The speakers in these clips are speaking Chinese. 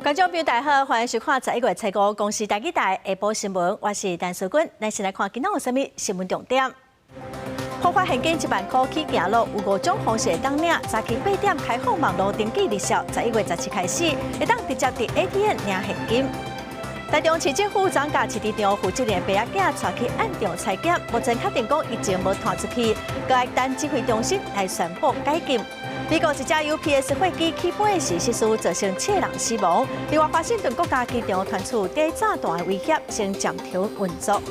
观众朋友大家好，欢迎收看11月7日公司台记台下晡新闻，我是陈淑君。咱先来看今仔有啥物新闻重点。破发现金1万块起行路，有5种方式会当领。早起8点开放网络登记日效，11月17开始会当直接伫 ATM 领现金。台中市政府涨价市场负责人白仔囝带去暗中裁检，目前确定讲已经无拖出去，搁爱等指挥中心来宣布解禁。美国一架 UPS 飞机起飞时失事，造成7人死亡。另外，华盛顿国家机场传出第炸弹的威胁，先暂停运作。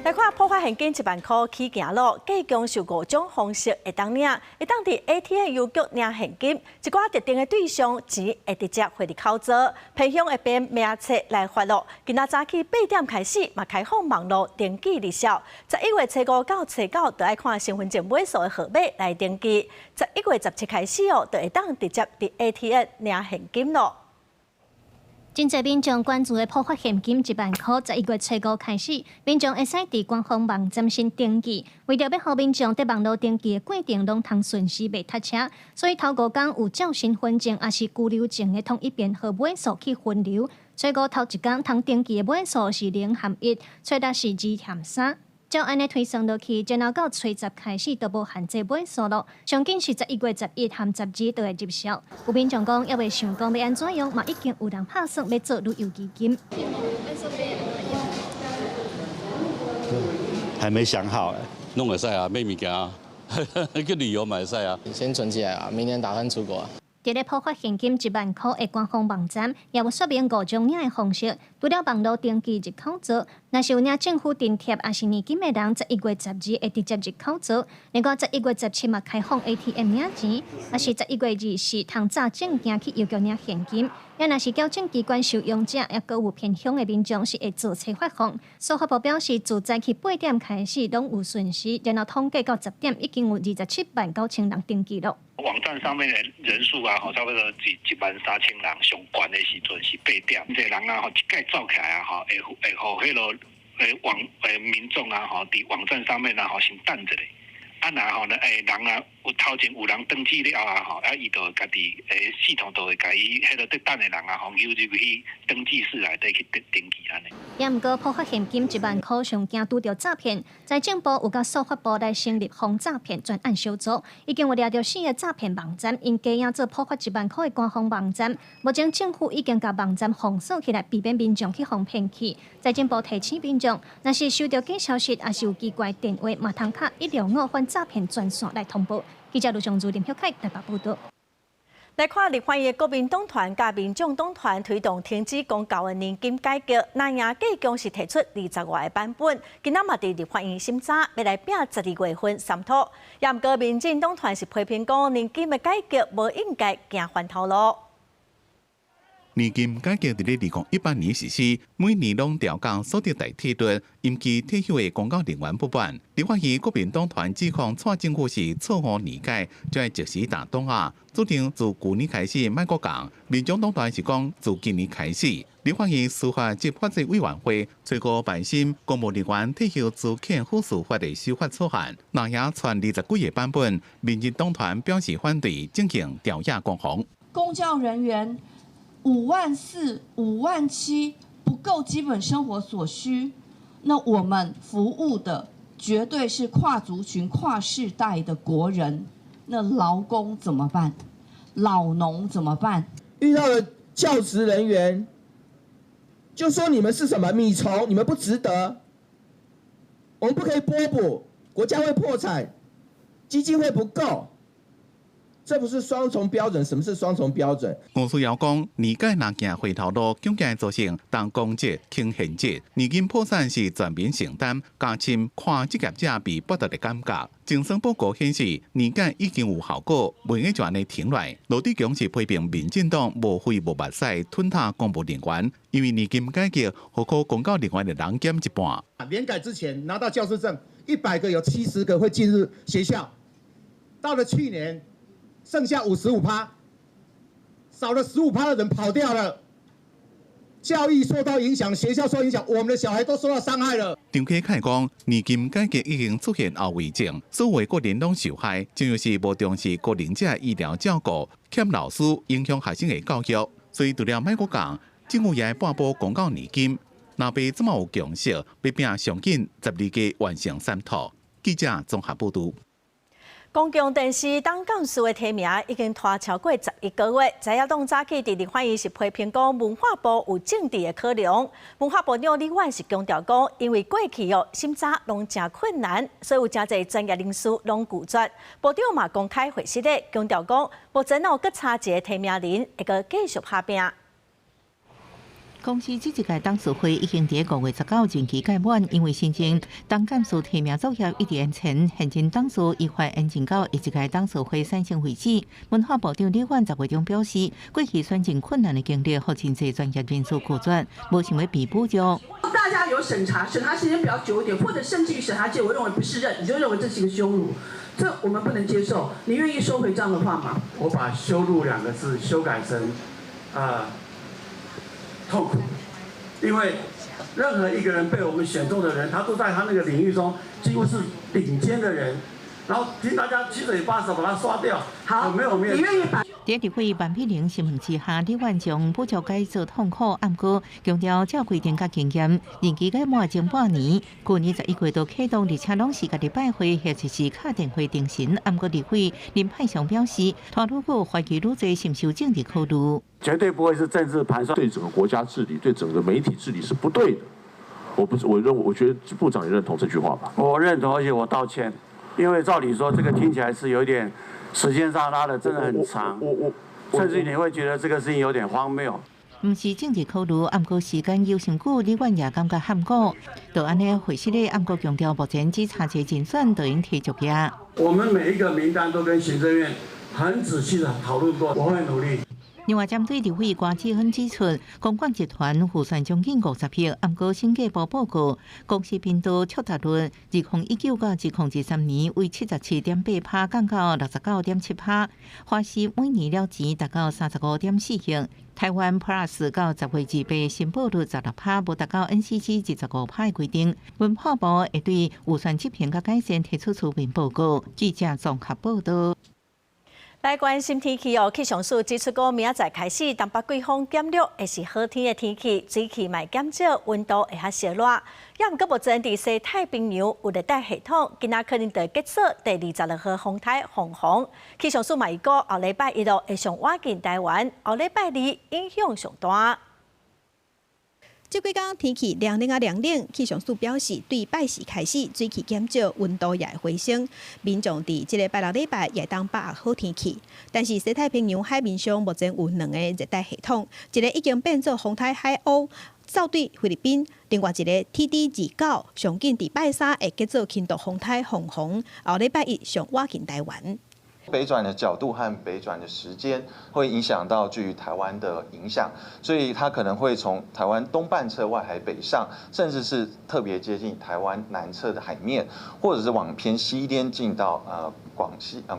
来看破发现金1万块起行路，计共有5种方式会当领，会当伫 ATM 邮局领现金，一寡特定的对象钱会直接汇入口座，偏向会变名册来发落。今仔早起8点开始，嘛开放网络登记日效，11月7日到7九，就爱看身份证尾数的号码来登记。11月17开始就会当直接伫 ATM 领现金咯。真侪民众关注的破发现金1万块，11月7日开始，民众会使伫官方网站先登记。为着要互民众伫网络登记的过程拢通顺时袂塞车，所以头5天有照身份证也是居留证的统一编号尾数去分流。7日头1天通登记的尾数是0含1，初值是2含3。照安尼推算落去，然后到初10开始都无限制尾数咯。上紧是11月11含12都会入效。有民众讲，还未想讲要安怎用，嘛已经有人拍算要做旅游基金。还没想好，弄会使啊，买物件啊，去旅游嘛会使啊。先存起来啊，明年打算出国啊。伫咧破发现金1万块的官方网站，也有说明5种领的方式。除了网络登记入口座，若是有领政府津贴也是年金的人，11月12会直接入口座。另外11月17嘛开放 ATM 领钱，也是11月24通查证件去邮局领现金。也若是矫正机关受用者，也搁有偏向的民众是会自测发放。司法部表示，自早起8点开始拢有顺时，然后统计到10点已经有27万9千人登记了。网站上面的人数啊，差不多13000人，上悬的时阵是8点，这人啊，一概走起来啊，会互迄落民众啊，伫网站上面啊，先等一下。啊，然后呢，人啊，有头前有人登记了啊，伊就家己系统就会甲伊迄落得等的人啊，邮入去登记室内底去登记安尼。也毋过破发现金1万块上惊拄着诈骗，财政部有甲司法部来成立防诈骗专案小组，已经有抓到4个诈骗网站，因假影做破发1万块的官方网站。目前政府已经甲网站封锁起来，避免民众去互骗去。财政部提醒民众，若是收到假消息，也是有奇怪电话，嘛通卡165反诈骗专线来通报。记者卢尚珠、林晓凯台北报道。来看立法院国民党团甲民众党团推动停止公告的年金改革，那样计共是提出20外个版本，今仔嘛伫立法院审查，要来拼12月份三读。也毋过民进党团是批评讲年金的改革无应该行反头路。年金改革伫咧2018年实施，每年拢调降所得代替率，引起退休的公告人员不满。立法院国民党团指控蔡政府是错误理解，就要及时打动啊。指定自去年开始莫阁讲，民众党团是讲自今年开始。立法院司法及法制委员会最高办审公务人员退休资遣附属法的修法草案，那也传20几个版本，民进党团表示反对，进行调查攻防。公教人员54000、57000不够基本生活所需，那我们服务的绝对是跨族群、跨世代的国人。那劳工怎么办？老农怎么办？遇到了教职人员，就说你们是什么米虫，你们不值得，我们不可以拨补，国家会破产，基金会不够。这不是双重标准。什么是双重标准？吴思瑶讲，年改若行回头路，恐惊造成当公职轻现职。年金破产是全民承担，加深看职业者被剥夺的感觉。精神报告显示，年改已经有效果，袂用就安尼停来。罗志强是批评民进党无费无目屎吞塌公务人员，因为年金改革，何可公告人员的人减一半。年改之前拿到教师证，100个有70个会进入学校，到了去年。剩下55%，少了15%的人跑掉了。教育受到影响，学校受影响，我们的小孩都受到伤害了。张启凯讲，年金改革已经出现后遗症，所有个人拢受害，正就是无重视个人者医疗照顾，欠老师，影响学生的教育。所以除了卖国讲，政府也要颁布公告年金，若被这么有共识，要拼上紧12个完成3套。记者综合报道。公共电视当讲师的提名已经拖超过11个月，在野党早起直直反映是批评讲文化部有政治的考量。文化部长李婉是强调讲，因为过去审查拢真困难，所以有真侪专业人士拢拒绝。部长嘛公开回释咧，强调讲目前搁差一个提名人，会搁继续拍拼。公司这一届董事会已经伫5月19任期届满，因为新增当干事提名作业一直延前，现任董事依法延前到一届董事会散成为止。文化部长李婉10月中表示，过去选进困难的经历，和真侪专业人士拒绝，无想要被补救。大家有审查时间比较久一点，或者甚至于审查界我认为不适任，你就认为这是一个羞辱，这我们不能接受。你愿意收回这样的话吗？我把羞辱2个字修改成痛苦，因为任何一个人被我们选中的人，他都在他那个领域中几乎是领先的人，然后听大家七嘴八舌把他刷掉，好，没有面子。你愿意把？在立会万批零新闻之下，李婉将补救改造痛苦，暗过强调照规定甲经验，任期届满前半年，去年11月都启动，而且拢是家己拜会，或者是敲电话定神。暗过立会林派上表示，他如果怀疑愈侪承受政治考虑，绝对不会是政治盘算，对整个国家治理、对整个媒体治理是不对的。我觉得部长也认同这句话吧？我认同，而且我道歉，因为照理说这个听起来是有点。时间上拉的真的很长，甚至你会觉得这个事情有点荒谬。唔是政治考虑，暗过时间又上久，李婉也感觉含糊。就安尼回释咧，暗过强调目前只差一竞选就应提作业。我们每一个名单都跟行政院很仔细的讨论过，我会努力。另外，针对立委瓜志芬指出，公馆集团互选将近50票，暗过审计部报告，公司频道触达率2019到2023年为77.8%，降到69.7%，花息每年了钱达到35.4亿。台湾 Plus 到10月28申报率16%，无达到 NCC 15%的规定。文化部会对有选执评甲改善提出书面报告。记者综合报道。来关心天气气象署指出，明仔载开始，东北季风减弱，会是好天的天气，水汽嘛减少，温度会较小热。也毋过目前伫西太平洋有热带系统，今仔可能会结束第26号风台凤凰。气象署嘛预告，后礼拜1会上瓦近台湾，后礼拜2影响上大。这几天天气凉冷啊凉冷，气象署表示，对拜四开始水汽减少，温度也会回升。民众伫这个拜6礼拜也当把握好天气。但是西太平洋海面上目前有2个热带系统，一个已经变做风台海鸥，走对菲律宾；另外一个 TD29，上近伫拜3会结做轻度风台凤凰，后礼拜1上瓦近台湾。北转的角度和北转的时间会影响到距离台湾的影响，所以它可能会从台湾东半侧外海北上，甚至是特别接近台湾南侧的海面，或者是往偏西边进到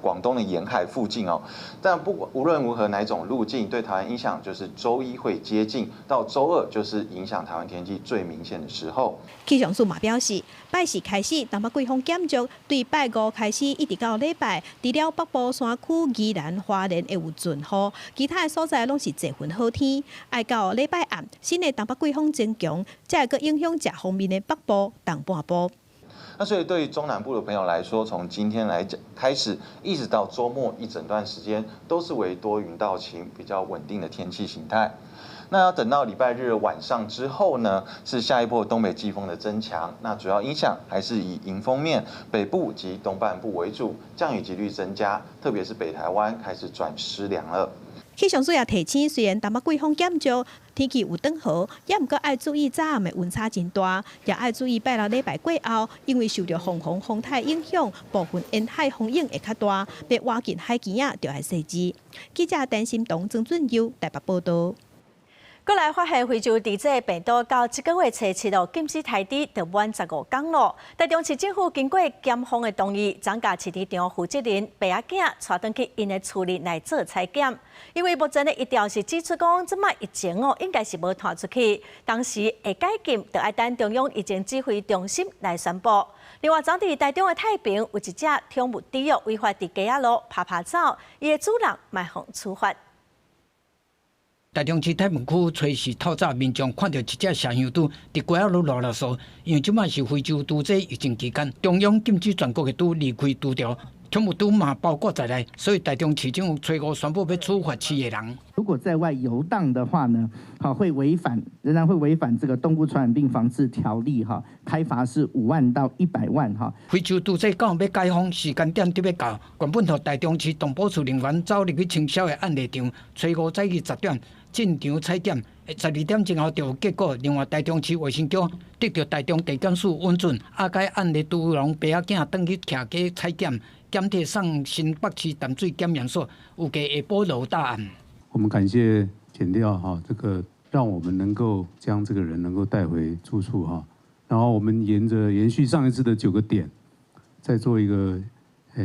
广东的沿海附近哦。但无论如何哪种路径对台湾影响，就是周1会接近，到周2就是影响台湾天气最明显的时候。气象署嘛表示，拜4开始东北季风减弱，对拜5开始一直到礼拜，除了北部山区、宜兰、花莲会有阵雨，其他的所在拢是多云好天。爱到礼拜暗，新的东北季风增强，才会阁影响这方面的北部、东半部。那所以对于中南部的朋友来说，从今天开始，一直到周末一整段时间，都是为多云到晴、比较稳定的天气形态。那要等到礼拜日晚上之后呢，是下一波东北季风的增强。那主要影响还是以迎风面、北部及东半部为主，降雨几率增加，特别是北台湾开始转湿凉了。气象署也提醒，虽然东北季风减弱，天气有转好，也毋过爱注意早暗的温差真大，也爱注意拜6礼拜过后，因为受到凤凰风台影响，部分沿海风影会较大，要挖近海墘仔就要细致。记者陈心彤、曾俊佑台北报道。过来发现非洲伫这病毒到这个月初7号禁止台底就满15天了。台中市政府经过检方的同意，增加市场负责人爸仔囝带回去因的厝里来做采检。因为目前的一条是指出讲，即卖疫情应该是无传出去，当时会解禁，就要等中央疫情指挥中心来宣布。另外，昨伫台中的太平有一只通物猪违法伫街仔路爬走，伊的主人卖互处罚。台中市太平区初4透早，民众看到一只小香猪伫街仔路落落索，因为即摆是非洲猪瘟疫情期间，中央禁止全国的猪离开猪条，通物猪嘛包括在内，所以台中市政府初5宣布要处罚7个人。如果在外游荡的话呢，会违反，仍然会违反这个动物传染病防治条例开罚是5万到100万非洲猪瘟到要解封时间点特别到，原本和台中市动保处人员走入去清消的案例场，初5早起10点进场采检，12点前后就有结果。另外，台中市卫生局得到台中地检署允准，该案例猪农爸仔囝转去徛街采检，检体送新北市淡水检验所，预计下晡就有答案。我们感谢检调这个让我们能够将这个人能够带回住处然后我们延续上一次的9个点，再做一个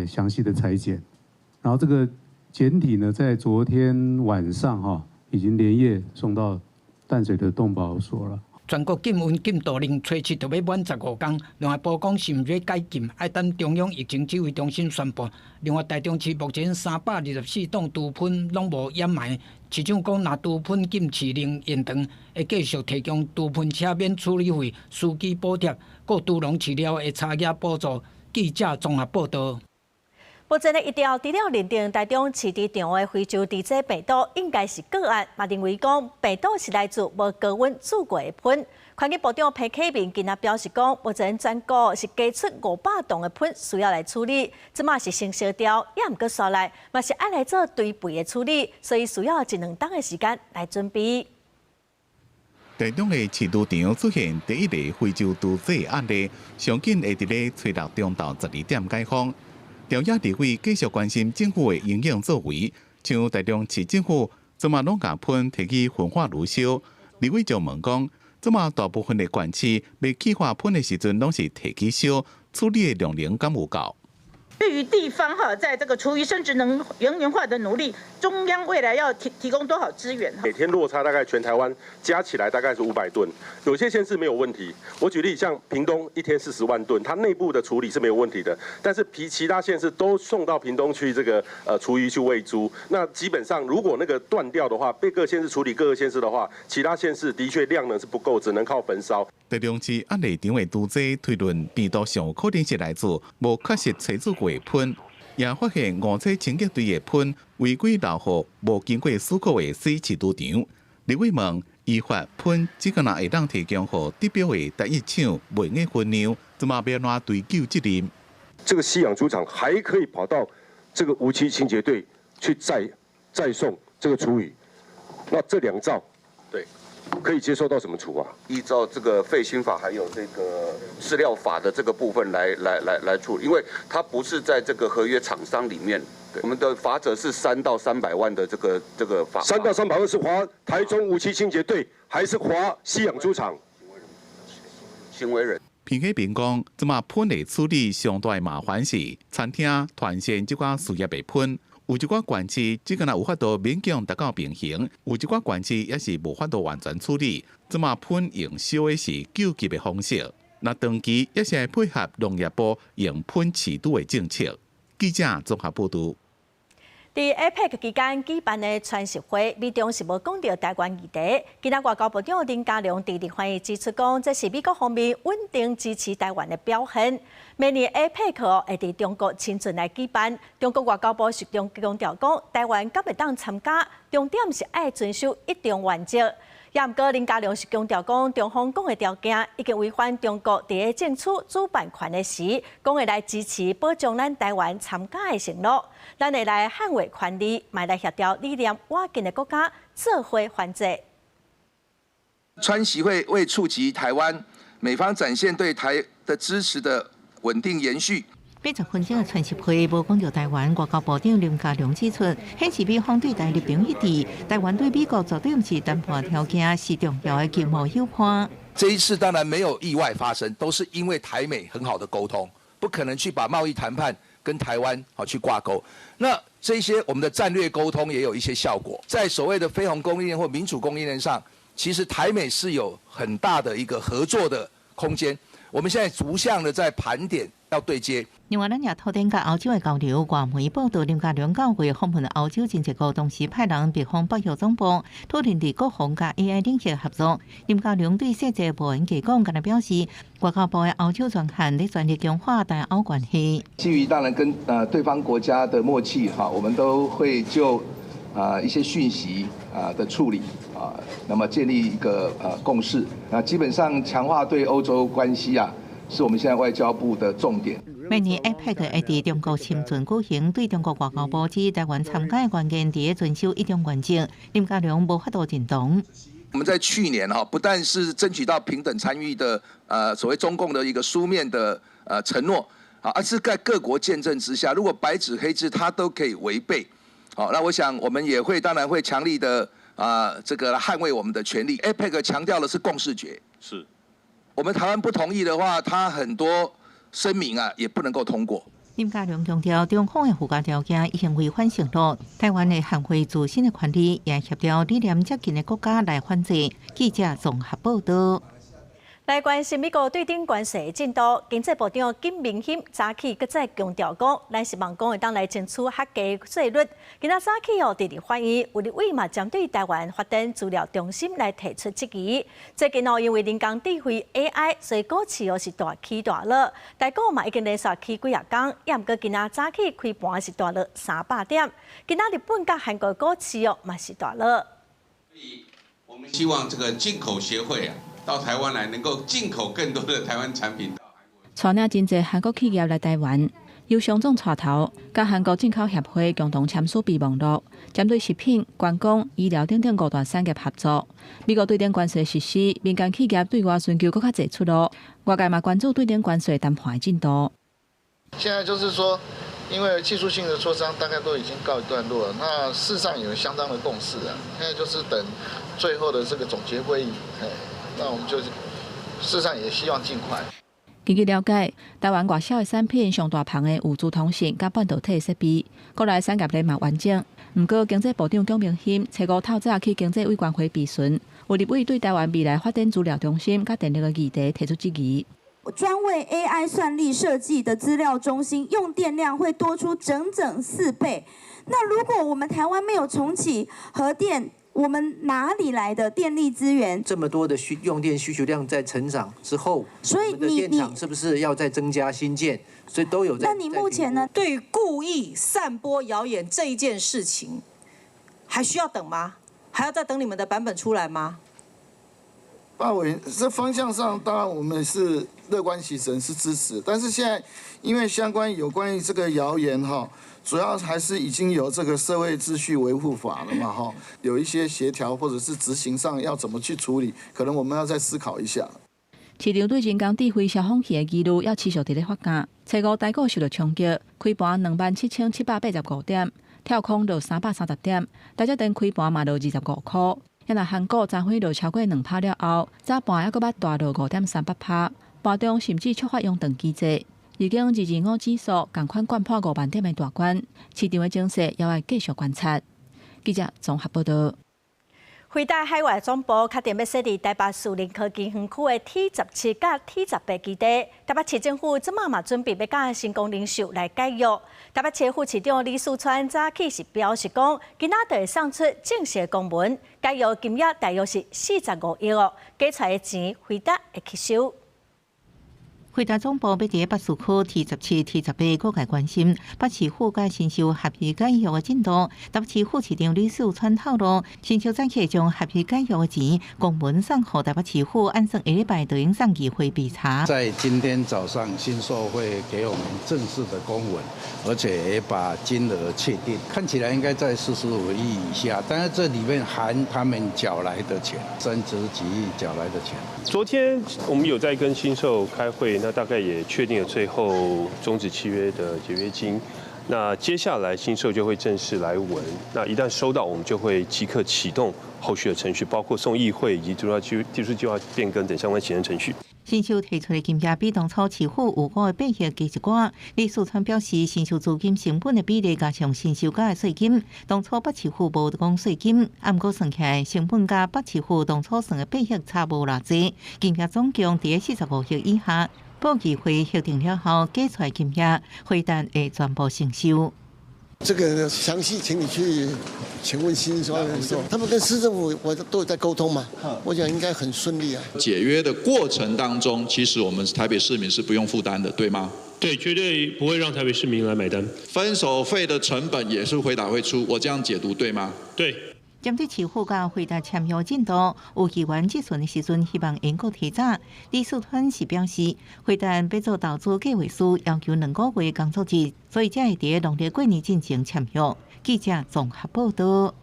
详细的裁剪，然后这个检体呢，在昨天晚上已经连夜送到淡水的动保所了。全国禁运禁毒令初7就要满15天，另外报讲是毋是解禁，要等中央疫情指挥中心宣布。另外，台中市目前324栋毒喷拢无掩埋，市长讲，若毒喷禁止令延长，会继续提供毒喷车免处理费、司机补贴、各毒农饲料的差额补助。记者综合报道。目前的一条除了认定台中市场的非洲猪瘟病毒应该是个案，嘛认为讲病毒是来自无高温煮过的喷。环境部长裴启明今仔表示讲，目前全国是加出500吨的喷需要来处理，即马是先烧掉，也毋过刷来，嘛是爱来做堆肥的处理，所以需要1、2天的时间来准备。台中的饲猪场出现第一例非洲猪瘟案例，上紧会伫咧初6中昼12点解封。调查地位继续关心政府的营养作为，像台中市政府即马拢甲喷摕去焚化炉烧。李伟就问讲，即马大部分的县市要起化喷的时阵，拢是摕去烧，处理的量能敢有够？对于地方在这个厨余生殖能源化的努力，中央未来要提供多少资源？每天落差大概全台湾加起来大概是500吨，有些县市没有问题。我举例，像屏东一天40万吨，它内部的处理是没有问题的，但是其他县市都送到屏东去这个厨余去喂猪。那基本上如果那个断掉的话，被各县市处理各个县市的话，其他县市的确量能是不够，只能靠焚烧。台中市案例场的猪瘟推论病毒上可能是来自无确实采取过的喷，也发现误测清洁队的喷违规留予无经过思考的私饲猪场。李伟问，依法喷只个会当提供予得标的单一厂卖的分量，怎么要哪追究责任？这个饲养猪场还可以跑到这个无期清洁队去再送这个厨余，那这2兆，对。可以接受到什么处罚？依照这个废氢法还有这个饲料法的这个部分来处理，因为它不是在这个合约厂商里面，我们的罚则是3到300万的这个罚。3到300万是罚台中无期清洁队，还是罚饲养猪场？行为人。偏启明讲，即马喷的处理上大的麻烦是餐厅团线即寡事业的喷。有一寡县市只敢有法度勉强达到平衡，有一寡县市也是无法度完全处理。即马喷用烧的是救急的方式，那长期也是配合农业部用喷饲猪的政策。记者综合报道。伫 APEC 期间举办的传习会，美中是无讲到台湾议题。今仔外交部长林佳龙伫立法院指出讲，这是美国方面稳定支持台湾的表现。明年 APEC 会伫中国亲自来举办。中国外交部实中强调讲，台湾敢会当参加，重点是爱遵守一中原则。也毋过，林佳龙是强调讲，中方讲的条件已经违反中国伫咧争取主办权的时，讲会来支持保障咱台湾参加的承诺，咱会来捍卫权利，卖来协调理念瓦近的国家做伙反制。川习会为触及台湾，美方展现对台的支持的稳定延续。80分钟的传习会无讲到台湾，外交部长林佳龙指出，显示美方对台立场一致，台湾对美国绝对不是谈判条件，是重要的经贸伙伴。这一次当然没有意外发生，都是因为台美很好的沟通，不可能去把贸易谈判跟台湾去挂钩。那这些我们的战略沟通也有一些效果，在所谓的非红供应链或民主供应链上，其实台美是有很大的一个合作的空间。我们现在逐项的在盘点要对接。另外，咱也讨论甲欧洲的交流，外媒报道，林佳龙到会访问欧洲政治局，同时派人别访北约总部，讨论伫国防甲 AI 领域合作。林佳龙对细节部门提讲，敢若表示，外交部的欧洲专函咧全力强化台欧关系。基于当然跟对方国家的默契我们都会就一些讯息的处理那么建立一个共识。基本上强化对欧洲关系是我们现在外交部的重点。明年 APEC 会伫中国深圳举行，对中国外交部指台湾参加的关键伫遵守一中原则，林佳龙无法度认同。我们在去年不但是争取到平等参与的所谓中共的一个书面的承诺而是在各国见证之下，如果白纸黑字它都可以违背，那我想我们也会当然会强力的这个捍卫我们的权利。APEC 强调的是共识决，是我们台湾不同意的话，它很多声明也不能够通过。林佳龙强调，中方的附加条件已经违反承诺，台湾会捍卫自身的权利，也协调理念接近的国家来反制。记者综合报道。来关心美国对顶关税进度，经济部长金明欣早起搁再强调讲，咱希望讲会当来争取合价税率。今仔早起伫立法院有立委嘛针对台湾发展资料中心来提出质疑。最近因为人工智慧 AI， 所以股市是大起大落。台股嘛已经连续起几啊天，也毋过今仔早起开盘是大落300点。今仔日本甲韩国股市嘛是大落。所以我们希望这个进口协会到台湾来，能够进口更多的台湾产品。带领真侪韩国企业来台湾，由商总带头，甲韩国进口协会共同签署备忘录，针对食品、观光、医疗等等5大产业合作。美国对顶关税实施，民间企业对外寻求更加侪出路。外界嘛关注对顶关税谈判的进度。现在就是说，因为技术性的磋商大概都已经告一段落了，那事实上有相当的共识现在就是等最后的这个总结会议。那我们就是，事实上也希望尽快。根据了解，台湾外销的产品上大项的有资通讯甲半导体设备，国内产业链嘛完整。不过，经济部长蒋明欣初5透早去经济委员会备询，有立委对台湾未来发展资料中心甲电力的议题提出质疑。专为 AI 算力设计的资料中心，用电量会多出整4倍。那如果我们台湾没有重启核电，我们哪里来的电力资源？这么多的用电需求量在成长之后，所以我们的电厂是不是要再增加新建？所以都有在。那你目前呢？对于故意散播谣言这一件事情，还需要等吗？还要再等你们的版本出来吗？大委这方向上，当然我们是乐观其成，是支持。但是现在，因为有关于这个谣言主要还是已经有这个社会秩序维护法了嘛有一些协调或者是执行上要怎么去处理，可能我们要再思考一下。市场对人工智慧消防器的记录要持续伫咧发展。初5台股受到冲击，开盘27785点，跳空落330点，大家等开盘嘛落25块。也若韩股昨昏落超过2%了后，早盘还阁捌大落5.38%，盘中甚至触发熔断机制。已经225指数同款掼破5万点的大关，市场的情势也要继续观察。记者综合报道。辉达海外总部确定要设立台北市林科技园区的 T17甲 T18基地。台北市政府即马嘛准备要甲新工领袖来解约。台北市副市长李树川早起是表示讲，今仔就会送出正式公文，解约金额大约是45亿哦，加出来的钱辉达会吸收。辉达总部要伫北市区 T17、T18各界关心，北市府甲新秀合约解约的进度。台北市副市长李树川透露，新秀早起将合约解约的钱公文送予台北市府，按算1礼拜就应送议会备查。在今天早上，新秀会给我们正式的公文，而且也把金额确定，看起来应该在45亿以下，但是这里面含他们缴来的钱，30几亿缴来的钱。昨天我们有在跟新秀开会。那大概也确定了最后终止契约的解约金。那接下来新社就会正式来文，那一旦收到，我们就会即刻启动后续的程序，包括送议会以及技术计划变更等相关行政程序。新秀提出的金额比当初市府有5个8亿低一寡。李树川表示，新秀资金成本的比例加上新秀价的税金，当初北市府无讲税金，按过算起来，成本加北市府当初算的8亿差无偌济，金额总共伫45亿以下。报议会核定了后，计出来金额会当会全部承收。这个详细，请你去请问新庄人说，他们跟市政府我都有在沟通嘛，我想应该很顺利啊。解约的过程当中，其实我们台北市民是不用负担的，对吗？对，绝对不会让台北市民来买单。分手费的成本也是回答会出，我这样解读对吗？对。针对市府甲回答签约进度，有议员质询的时阵，希望能够提早。李树川是表示，回答要做投资计划书，要求2个月工作日，所以才会伫农历过年进行签约。记者综合报道。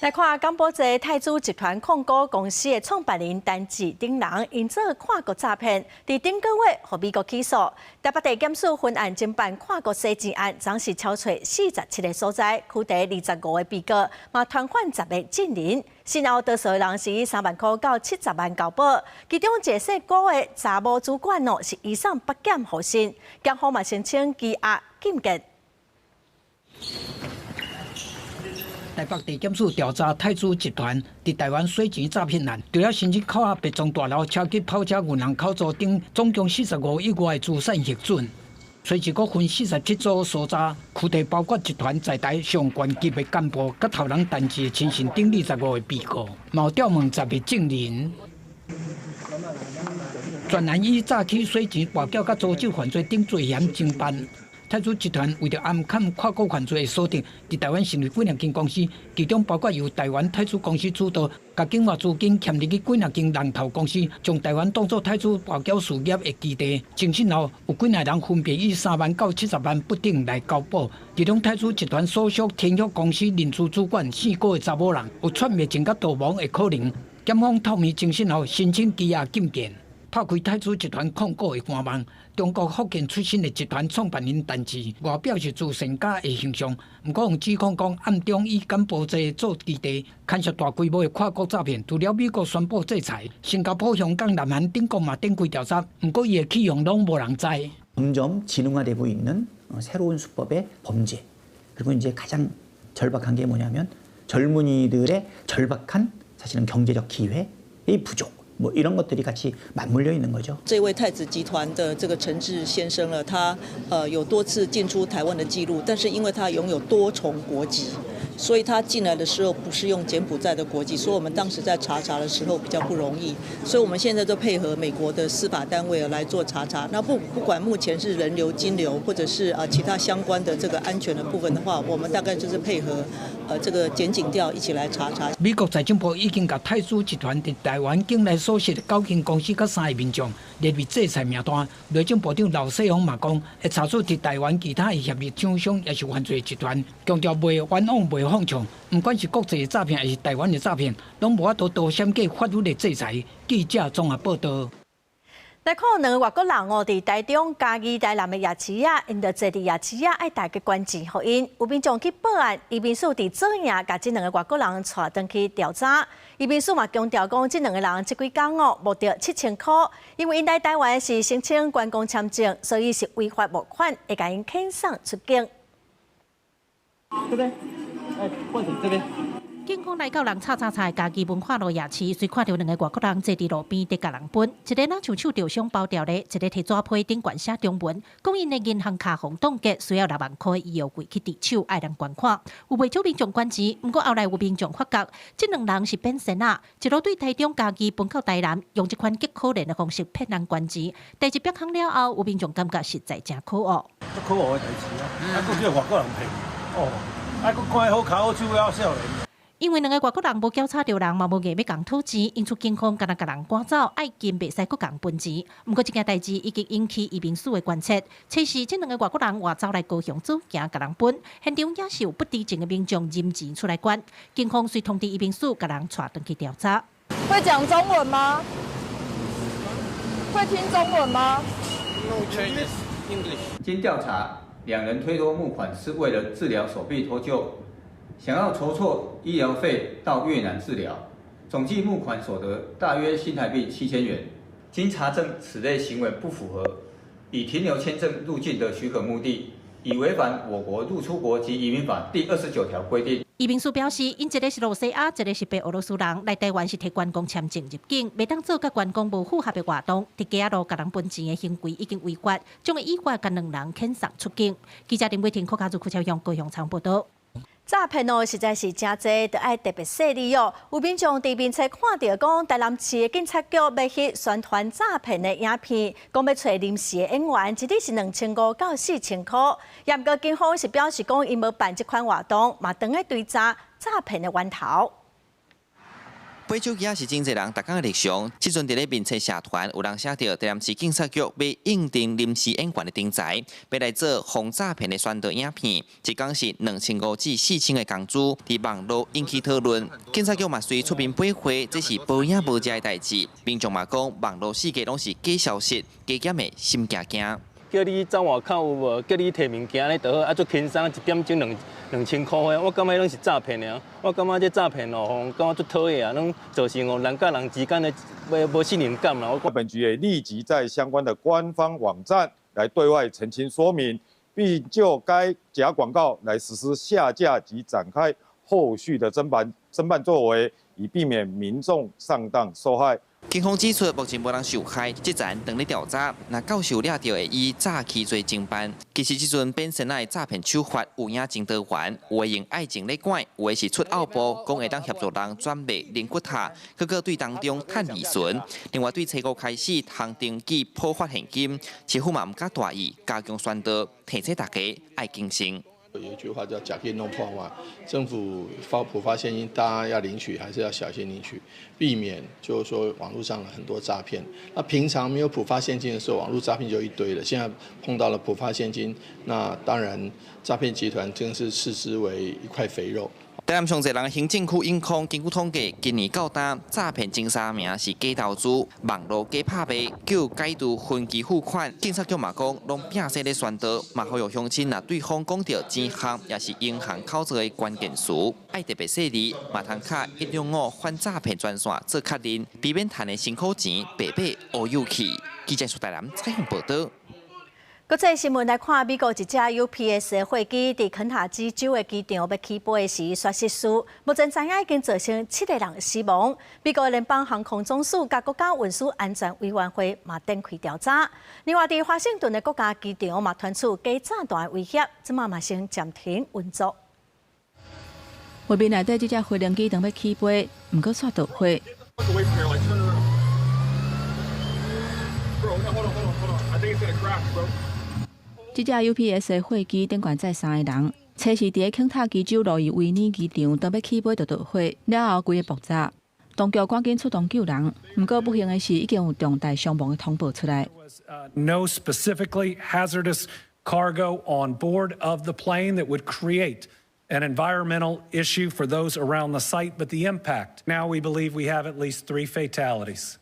来看柬埔寨泰铢集团控股公司的创办人陈志丁人，因做跨国诈骗，伫顶个月被美国起诉。台北地检署分案侦办跨国洗钱案，总是敲出47个所在，拘逮25个被告，嘛传唤10个证人。先后多数人是以3万块到70万交保，其中一个姓郭的查某主管是以上8检获审，检方嘛申请羁押禁见。台北地检署调查泰铢集团伫台湾洗钱诈骗案，除了申请扣押别庄大楼、超级跑车、银行口座等总共45亿以外的资产核准，随即佫分47组所查，拘提包括集团在台上悬级的干部、甲头人陈志的亲信等25个被告，毛调问10个证人。专案以诈欺、洗钱、跋筊、甲组织犯罪等罪嫌侦办。泰铢集团为着暗砍跨国犯罪的锁定，伫台湾成立几廿间公司，其中包括由台湾泰铢公司主导，甲境外资金嵌入去几廿间龙头公司，将台湾当作泰铢跋筊事业的基地。证实后，有几廿人分别以3万到70万不等来交保。其中泰铢集团所属天福公司人事主管4个查某人，有串灭情甲逃亡的可能。检方透明证实后，申请羁押禁见。拍开泰铢集团控股的官网，中国福建出身的集团创办人陈志，外表是自善家的形象，不过用指控讲暗中以柬埔寨做基地，牵涉大规模的跨国诈骗。除了美国宣布制裁，新加坡、香港、南韩等国嘛展开调查，不过伊的起用拢无人知。 점점 진흥화되고 있는 새로운 수법의 범죄. 그리고 이제 가장 절박한 게 뭐냐면 젊은이들의 절박한 사실은 경제적 기회의 부족. 뭐 이런 것들이 같이 맞물려 있는 거죠. 这位太子集团的这个陈志先生呢，他有多次进出台湾的记录，但是因为他拥有多重国籍，所以他进来的时候不是用柬埔寨的国籍，所以我们当时在查的时候比较不容易，所以我们现在就配合美国的司法单位来做查。那不管目前是人流、金流，或者是其他相关的这个安全的部分的话，我们大概就是配合这个检警调一起来查。美国财政部已经把泰铢集团在台湾境内所属的9间公司甲3个民众列入制裁名单。内政部长刘世宏嘛讲，会查处伫台湾其他的协力厂商也是犯罪集团，强调袂冤枉、袂放枪，不管是国际的诈骗还是台湾的诈骗，拢无法度逃闪过法律的制裁。记者综合报道。 来看2个外国人伫台中嘉义台南的夜市啊，因着坐伫夜市啊，爱大家关注互因。有民众去报案，移民署伫昨夜甲这2个外国人带登去调查。移民署嘛强调讲，这2个人这几天募到7000块，因为因来台湾是申请观光签证，所以是违法募款，会甲因遣送出境。这边，换成这边。 警方来到人叉的嘉义文化路夜市，随看到2个外国人坐伫路边伫甲人分，一个人像手吊箱包掉咧，一个摕纸批顶悬写中文，讲因的银行卡互冻结，需要6万块医药费去抵手，爱人捐款。有袂少民众关注，不过后来有民众发觉，这2人是变身啊，一路对台中嘉义奔到台南，用一款极可怜的方式骗人捐钱。代志曝光了后，有民众感觉实在真可恶。可恶的代志啊！还佫叫外国人骗，哦，还佫看好脚好手了少年。因为两个外国人无检查到人，嘛无硬要共讨钱，因此警方敢若甲人赶走，爱金袂使搁共分钱。不过这件代志已经引起移民署的关切。测试这两个外国人话走来高雄组，惊甲人分，现场也是有不知情的民众认钱出来管。警方遂通知移民署，甲人带回去调查。会讲中文吗？会听中文吗？ 经调查，两人推脱募款是为了治疗手臂脱臼，想要筹措医疗费到越南治疗，总计募款所得大约新台币7000元。经查证，此类行为不符合以停留签证入境的许可目的，已违反我国入出国及移民法第29条规定。 移民署表示，因一个是罗西亚，一个是白俄罗斯人，来台湾是摕员工签证入境，袂当做甲员工无符合的活动，伫街路甲人分钱的行为已经违法，将会依法甲两人遣送出境。记者林伟霆、柯家族、柯超向高雄场报道。 诈骗哦，实在是真侪，得爱特别细腻哦。有民众伫面册看到讲，台南市的警察局要去宣传诈骗的影片，讲要找临时的演员，一日是2500到4000块。也毋过警方是表示讲，因无办这款活动，嘛当来追查诈骗的源头。 买手机也是真侪人逐工的日常。即阵伫咧面册社团，有人写到台南市警察局要应征临时演员的题材，要来做防诈骗的宣导影片。一讲是2500至4000的工资，伫网络引起讨论。警察局嘛随出面驳回，这是无影无遮的代志。民众嘛讲，网络世界拢是假消息，加减的心惊惊。 叫你走外口有无？叫你摕物件咧就好，啊，足轻松，1点钟2000块，我感觉拢是诈骗的。我感觉这诈骗哦，感觉足讨厌啊，拢造成哦人甲人之间的无信任感啦。本局也立即在相关的官方网站来对外澄清说明，并就该假广告来实施下架及展开后续的侦办作为，以避免民众上当受害。 警方指出，目前无人受害，即站等咧调查。若教授了着会以诈欺罪侦办。其实即阵变成的诈骗手法有影真多元，有的用爱情咧拐，有的是出奥步，讲会当协助人转卖灵骨塔，佮个对当中趁利润。另外对初五开始行登记普发现金，政府嘛唔敢大意，加强宣导，提醒大家爱谨慎。 有一句话叫"假骗弄破嘛"，政府普发现金，大家要领取还是要小心领取，避免就是说网络上很多诈骗。那平常没有普发现金的时候，网络诈骗就一堆了。现在碰到了普发现金，那当然诈骗集团真是视之为一块肥肉。 台南上侪人行政区因控根据统计，今年到单诈骗前3名是假投资、网络假拍卖、叫解除分期付款。警察局嘛讲，拢拼死咧宣导，嘛呼吁乡亲若对方讲到钱项，也是银行口座的关键词，爱特别细腻，嘛通卡165反诈骗专线做确认，避免赚的辛苦钱白白乌有去。记者苏台南采访报道。 国际新闻来看，美国一架 UPS 的飞机伫肯塔基州的机场要起飞时摔失事，目前知影已经造成7个人死亡。美国联邦航空总署甲国家运输安全委员会嘛展开调查。另外，伫华盛顿的国家机场嘛传出假炸弹的威胁，即马嘛先暂停运作。画面内底这架飞行机当要起飞，毋过煞倒飞。 这架 UPS 的飞机顶悬载3个人，车是伫肯塔基州路易维尼机场，当要起飞就倒飞，了后规个爆炸。当局赶紧出动救人，不过不幸的是，已经有重大伤亡的通报出来。No specifically hazardous cargo on board of the plane that would create an environmental issue for those around the site, but the impact. Now we believe we have at least 3 fatalities.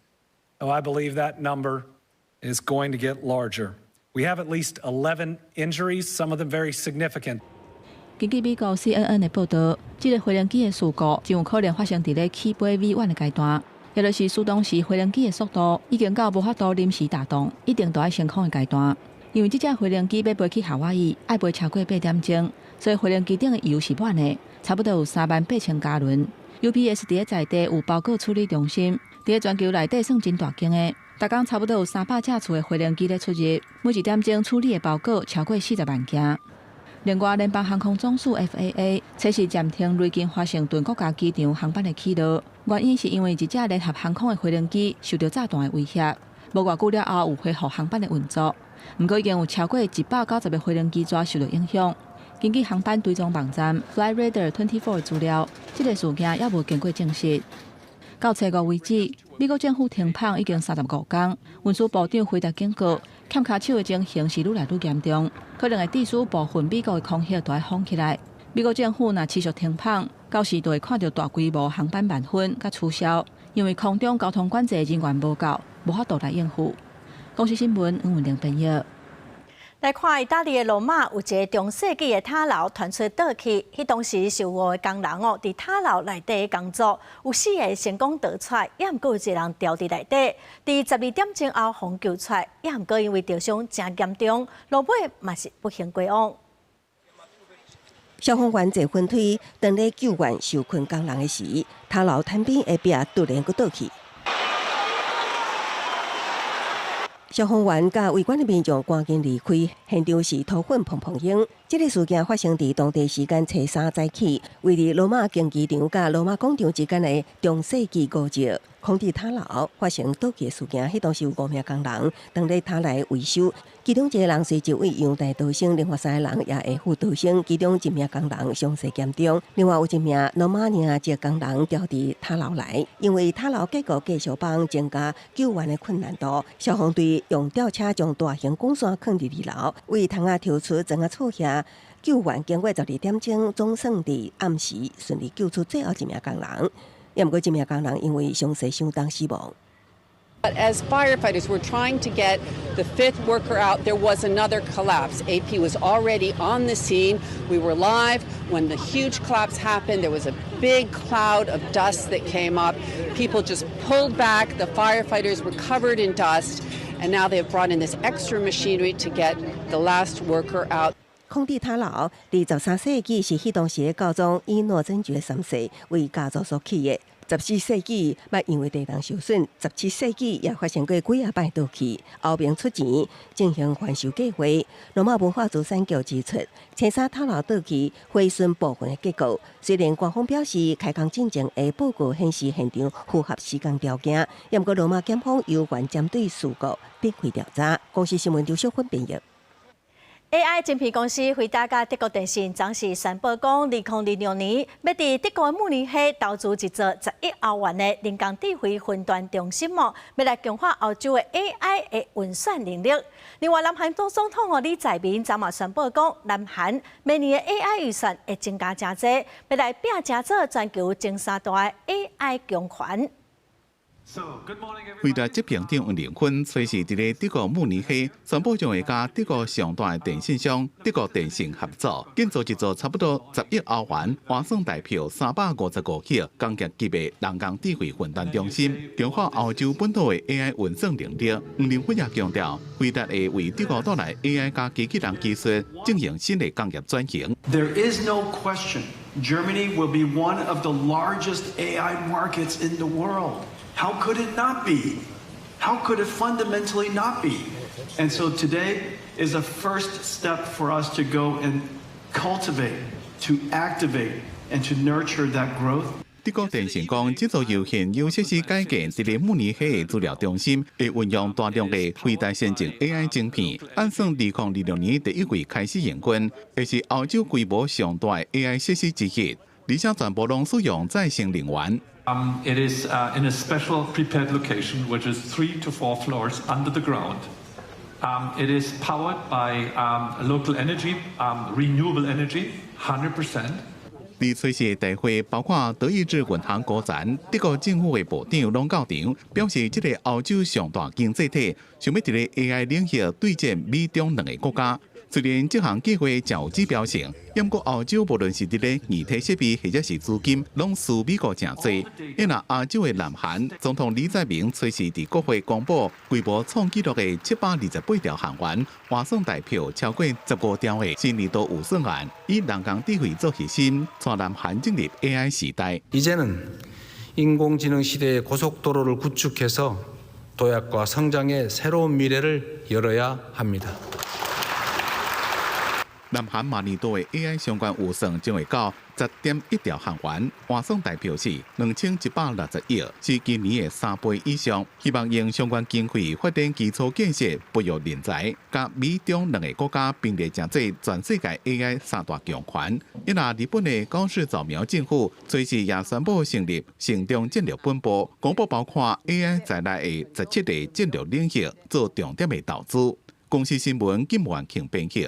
Oh, I believe that number is going to get larger. We have at least 11 injuries, some of them very significant. 根据美国 CNN 的报道，这个飞行机的事故就有可能发生伫咧起飞 V1 的阶段，也就是启动时飞行机的速度已经到无法度临时打动，一定都要升空的阶段。因为这架飞行机要飞去夏威夷，要飞超过8点钟，所以飞行机顶的油是满的，差不多有38000加仑。UPS 伫咧在地有包裹处理中心，伫咧全球内底算真大间的。 每天差不多有300架次的飞行机咧出入，每1点钟处理的包裹超过40万件。另外，联邦航空总署 FAA 测试暂停瑞金华盛顿国家机场航班的起落，原因是因为一架联合航空的飞行机受到炸弹的威胁，无偌久了后有恢复航班的运作。不过，已经有超过190个飞行机抓受到影响。根据航班追踪网站 Flightradar24 资料，这个事件也无经过证实。到初5为止，美国政府停放已经35天，运输部长回答警告，欠卡手的情形是愈来愈严重，可能会致使部分美国的空隙都会封起来。美国政府若持续停放，到时就会看到大规模航班慢飞甲取消，因为空中交通管制人员无够，无法度来应付。公司新闻黄文玲编译。来看意大利的罗马有一个中世纪的塔楼传出倒去，迄当时是5个工人伫塔楼内底工作，有4个成功逃出，也毋过有一个人掉伫内底。伫12点钟后互救出，也毋过因为受伤真严重，落尾嘛是不幸归亡。消防员坐分推，当咧救援受困工人的时，塔楼摊边的壁突然佫倒去。消防员甲围观的民众赶紧离开，现场是土粉蓬蓬响。这个事件发生伫当地时间初3早起，位于罗马竞技场甲罗马广场之间的中世纪古迹空地塔楼发生倒去的事件。迄当时有5名工人当咧塔内维修，其中1个人随即为阳台逃生，另外3个人也下腹逃生，其中1名工人伤势严重。另外有1名罗马尼亚籍工人掉伫塔楼内，因为塔楼结构继续崩，增加救援的困难度。消防队用吊车将大型钢线放入2楼，为窗仔抽出装厝下。救援经过12点钟，总算伫暗时顺利救出最后1名工人。也毋过1名工人因为伤势相当死亡。But as firefighters were trying to get the 5th worker out, there was another collapse. AP was already on the scene. We were live when the huge collapse happened. There was a big cloud of dust that came up. People just pulled back. The firefighters were covered in dust. And now they have brought in this extra machinery to get the last worker out. 空地塔楼伫13世纪是迄当时的教宗以诺真爵3世为家族所起的。14世纪捌因为地动受损，17世纪也发生过几啊摆倒去，后面出钱进行翻修计划。罗马文化资产局指出，青沙塔楼倒去毁损部分的结构。虽然官方表示开工进程的报告显示现场符合施工条件，也毋过罗马检方有关针对事故展开调查。公司新闻刘秀芬编译。AI 晶片公司回答甲德国电信暂时宣布讲，2026年要伫德国的慕尼黑投资一座10亿欧元的人工智慧云端中心要来强化欧洲的 AI 的运算能力。另外，南韩总统李在明昨晚宣布讲，南韩明年的 AI 预算会增加真多，要来拼真做全球前3大的 AI 强权。回答这平顶林坤随时伫咧德国慕尼黑宣布将会甲德国上大的电信商德国电信合作，建造一座差不多10亿欧元、换算代票355亿工业级的人工智慧云端中心，强化欧洲本土的 AI 运算能力。黄林坤也强调，回答会为德国带来 AI 加机器人技术进行新的工业转型。There is no question, Germany will be one of the largest AI markets in the world. How could it not be? How could it fundamentally not be? And so today is a first step for us to go and cultivate, to activate, and to nurture that growth. 德国电信讲，这座由现有设施改建伫咧慕尼黑的资料中心，会运用大量的非代先进 AI 晶片，按算2026年第1季开始营运，会是欧洲规模上大的 AI 设施之一，而且全部拢使用再生能源。It is in a special prepared location, which is 3 to 4 floors under the ground. It is powered by local energy, renewable energy, 100%. 而出席的大会包括德意志银行高层、德国政府的部长拢到场，表示这个欧洲上大经济体想要伫咧 AI 领域对战美中2个国家。虽然这项计划较有指标性，不过欧洲无论是伫咧仪体设备或者是资金，拢输美国真多。因为亚洲的南韩总统李在明随时伫国会公布规模创纪录的728条韩元，换算代票超过15条的新年度预算案，以人工智慧做核心，带南韩进入 AI 时代。 이제는 인공지능 시대의 고속도로를 구축해서 도약과 성장의 새로운 미래를 열어야 합니다. 南韩马尼多的 AI 相关预算将会到10.1兆韩元，换算代表是2160亿，是今年的3倍以上。希望用相关经费发展基础建设、培育人才，甲美中两个国家并列成这全世界 AI 三大强权。因那日本的高市早苗政府随时也宣布成立成长战略本部，公布包括 AI 在内的17个战略领域做重点的投资。公司新闻金万庆编辑。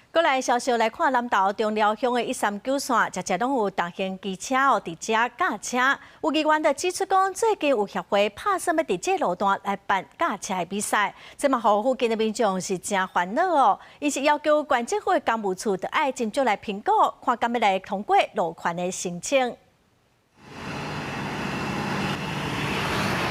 过来消息来看，南投中寮乡的139线，常常拢有大型机车伫遮驾车。有议员就指出讲，最近有协会拍算要伫这路段来办驾车的比赛，这嘛互附近的民众是真烦恼哦。因是要求县政府的公务处得爱斟酌来评估，看敢要来通过路权的申请。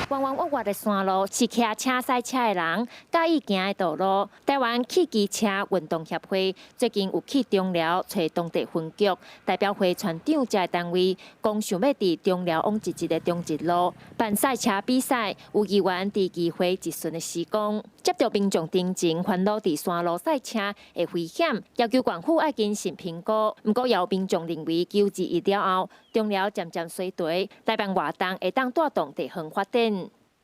弯弯弯弯的山路是骑车赛车的人介意行的道路。台湾汽机车运动协会最近有去中寮找当地分局代表会船长这个单位，讲想要伫中寮往一的中直路办赛车比赛。有议员伫议会质询的时讲，接到民众定情烦恼伫山路赛车的危险，要求县府爱谨慎评估。不过，也有民众认为纠治一了后，中寮渐渐衰退，台湾活动会当带动地方发展。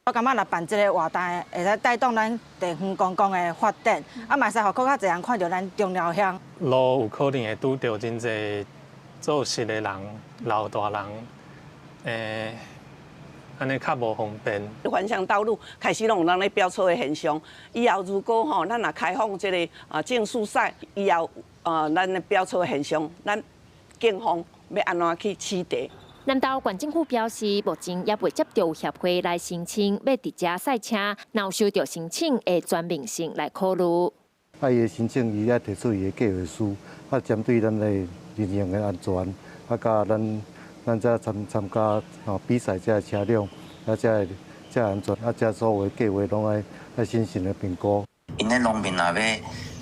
我感觉若办这个活动，会使带动咱地方观光的发展，嘛使互更较侪人看到咱中寮乡。路有可能会拄到真侪做事的人、老大人，安尼较无方便。环乡道路开始拢有人咧飙车的现象，以后如果咱若开放这个竞速赛，以后咱咧飙车的现象，咱警方要安怎去取缔？南投县政府表示，目前也未接到协会来申请要伫遮赛车，若有收到申请的全面性来考虑。伊的申请，伊也提出伊的计划书，针对咱的人员的安全，甲咱遮参加比赛遮的车辆，遮安全，遮所有的计划拢爱审慎的评估。因咧农民若要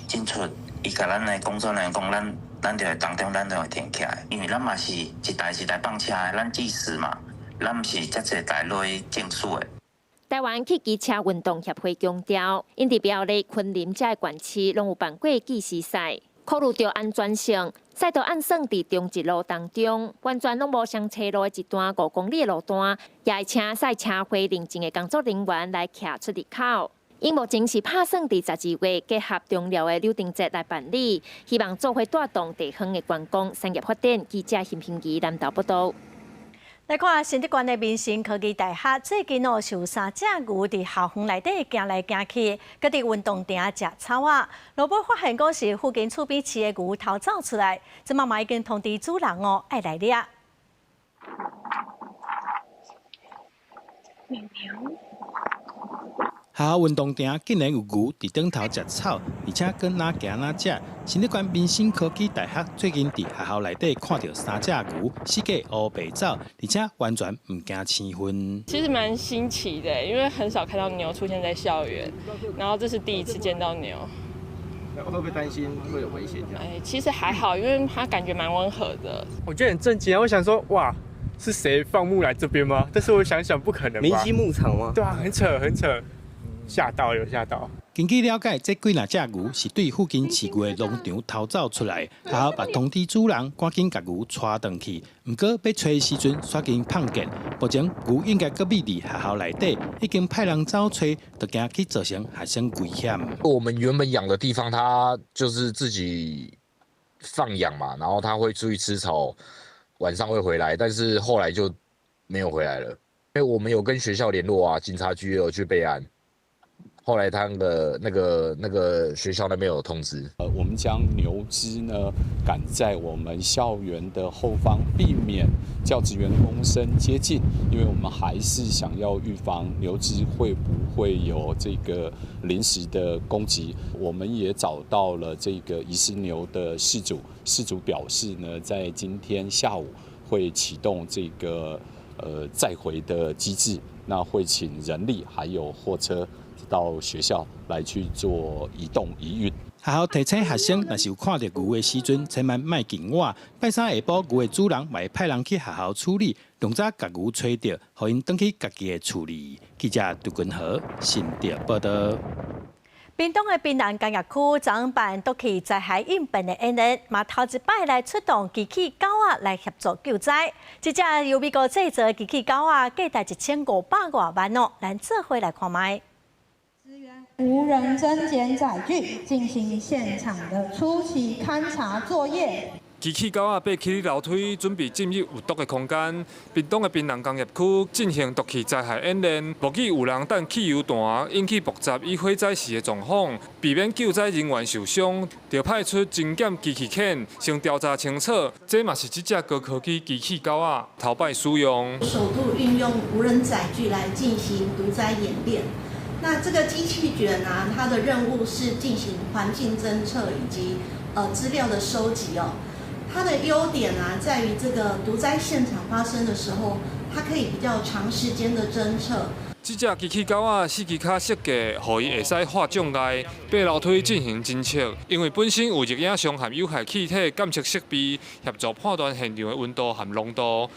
进出，伊甲咱的工作人员讲，咱就当中咱就会停起来，因为咱嘛是一台放车的，咱技师嘛，咱毋是遮侪台落去竞速的。台湾汽机车运动协会强调，因伫苗栗、昆林遮个县市拢有办过技师赛，考虑到安全性，赛道按算伫中直路当中，完全拢无相车路的一段5公里的路段，也会请赛车会认证的工作人员来徛出入口。因目前是打算伫12月结合中寮的柳丁节来办理，希望做伙带动地方的观光产业发展。记者邢平仪南投报道。来看新竹县的民生科技大学，最近受3只牛伫校园内底行来行去，佮伫运动场食草啊。老尾发现讲是附近厝边饲的牛逃走出来，这妈妈已经通知主人哦，爱来掠。学校运动场竟然有牛伫顶头食草，而且跟哪行哪食。新竹县民生科技大学最近伫学校内底看到3只牛，四界乌白走，而且完全唔惊青昏。其实蛮新奇的，因为很少看到牛出现在校园，然后这是第一次见到牛。会不会担心会有危险？其实还好，因为它感觉蛮温和的。我觉得很震惊，我想说，哇，是谁放牧来这边吗？但是我想想，不可能吧？明星牧场吗？对啊，很扯，很扯。吓到。根据了解，这几只牛是对附近饲牛的农场逃走出来，学校把通知主人赶紧把牛带回去。不过要找的时阵，煞经碰见，目前牛应该搁秘伫学校内底，已经派人走找，就惊去造成学生危险。我们原本养的地方，它就是自己放养嘛，然后它会出去吃草，晚上会回来，但是后来就没有回来了。因为我们有跟学校联络啊，警察局也有去备案。后来他的那个学校那边有通知，我们将牛只呢赶在我们校园的后方，避免教职员工生接近，因为我们还是想要预防牛只会不会有这个临时的攻击。我们也找到了这个遗失牛的事主，事主表示呢，在今天下午会启动这个载回的机制，那会请人力还有货车到学校来去做移动移运。学校提醒学生，若是有看到牛的时阵，千万莫紧我。拜三下晡，牛的主人也会派人去学校处理，重早把牛找到，互因返去家己的处理。记者杜君和新竹报道。屏东的滨南工业区昨办毒气灾害应变的演练，嘛头一摆来出动机器狗仔来协助救灾。这只由美国制造的机器狗仔价值1500多万哦，咱这回来看卖。无人侦检载具进行现场的初期勘查作业。机器狗仔爬起楼梯，准备进入有毒的空间。屏东的滨南工业区进行毒气灾害演练，目击有人等汽油弹引起爆炸与火灾时的状况，避免救灾人员受伤，就派出精检机器犬先调查清楚。这嘛是这只高科技机器狗仔头摆使用。首度运用无人载具来进行毒灾演练。那这个机器犬啊，它的任务是进行环境侦测以及资料的收集哦。它的优点啊，在于这个毒灾现场发生的时候，它可以比较长时间的侦测。这只机器狗仔四支脚设计，互伊会使化障碍，爬楼梯进行侦测。因为本身有热影像含有害气体监测设备，协助判断现场的温度和浓度。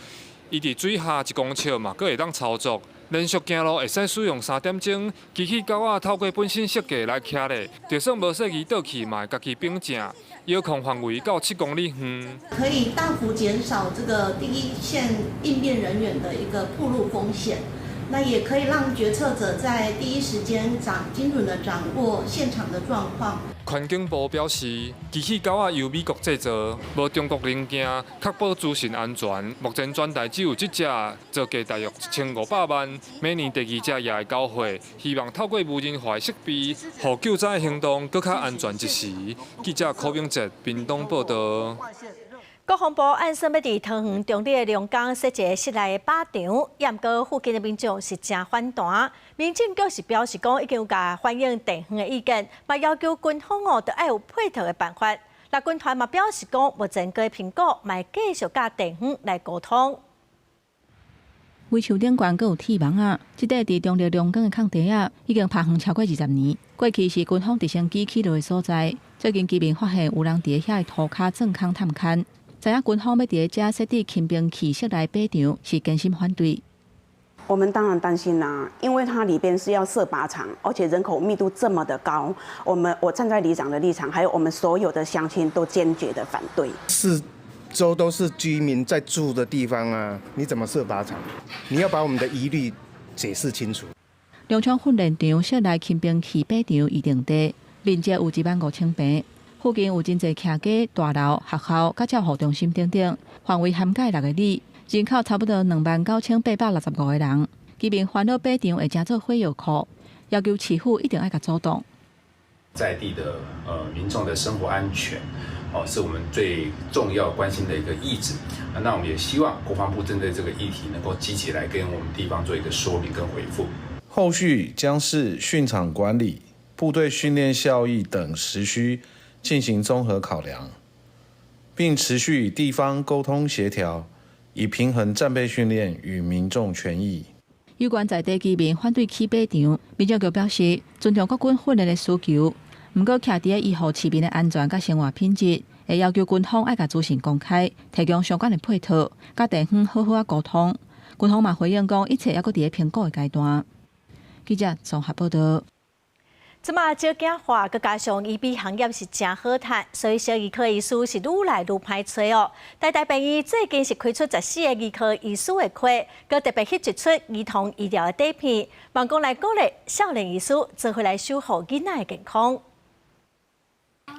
伊伫水下1公尺嘛，阁会当操作。连续行路会使使用3点钟，机器狗仔透过本身设计来骑咧，就算无适宜倒去嘛，会家己并正，遥控范围到7公里远，可以大幅减少这个第一线应变人员的一个暴露风险。那也可以让决策者在第一时间精准的掌握现场的状况。环境部表示，机器狗仔由美国制造，无中国零件，确保资讯安全。目前全台只有这只，造价大约1500万，每年第2只也会交货。希望透过无人化设备，让救灾行动更加安全一时。记者柯永哲，屏东报道。国防部按说要伫桃园中立的龙岗设一室内的靶场，不过附近的民众是真反弹。民政局是表示讲，已经有甲反映地方的意见，嘛要求军方哦，得要有配套的办法。那军团嘛表示讲，目前各评估，嘛继续甲地方来沟通。围树顶悬阁有铁网啊！即块伫中立龙岗的空地啊，已经趴远超过20年。过去是军方直升机起落的所在，最近居民发现有人伫遐涂骹钻空探勘。知影军方要伫遮设置轻兵器室内靶场，是坚心反对。我们当然担心啦，因为它里边是要设靶场，而且人口密度这么的高，我站在里长的立场，还有我们所有的乡亲都坚决的反对。四周都是居民在住的地方啊，你怎么设靶场？你要把我们的疑虑解释清楚。两场训练场室内轻兵器靶场预定地，面积有15000平。附近有真侪徛家、大楼、学校、甲照护中心等等，范围涵盖6个里，人口差不多29865个人。居民烦恼靶场会成做火药库，要求市府一定要甲阻挡。在地的民众的生活安全，是我们最重要关心的一个议题。那我们也希望国防部针对这个议题能够积极来跟我们地方做一个说明跟回复。后续将是训场管理、部队训练效益等时需进行综合考量，并持续与地方沟通协调，以平衡战备训练与民众权益。有关在地居民反对起靶场，民政局表示尊重国军训练的需求，不过徛伫依护市民的安全甲生活品质，会要求军方爱甲资讯公开，提供相关的配套，甲地方好好沟通。军方嘛回应讲，一切还阁伫评估的阶段。记者综合报道。即马少子化，佮加上医美行业是真好赚，所以小儿科医师是愈来愈歹找哦。台病院最近是开出14个儿科医师的课，佮特别去推出儿童医疗的底片，望讲来鼓励少年医师做回来守护囡仔的健康。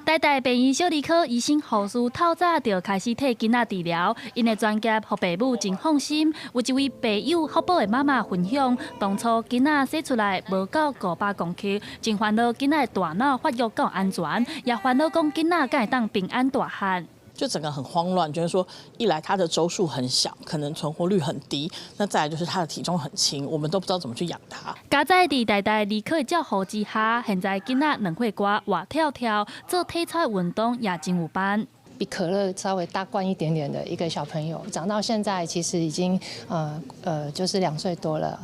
台病院小儿科医生护士透早就开始替囡仔治疗，因的专业互父母真放心。有一位病友福宝的妈妈分享，当初囡仔生出来无到500公克，真烦恼囡仔的大脑发育够安全，也烦恼讲囡仔敢会当平安大汉。就整个很慌乱，觉得说，一来他的周数很小，可能存活率很低；那再来就是他的体重很轻，我们都不知道怎么去养他。家在伫台儿科的照护之下，现在囡仔2岁多，活跳跳，做体操运动也真有班。比可乐稍微大罐一点点的一个小朋友，长到现在其实已经就是2岁多了，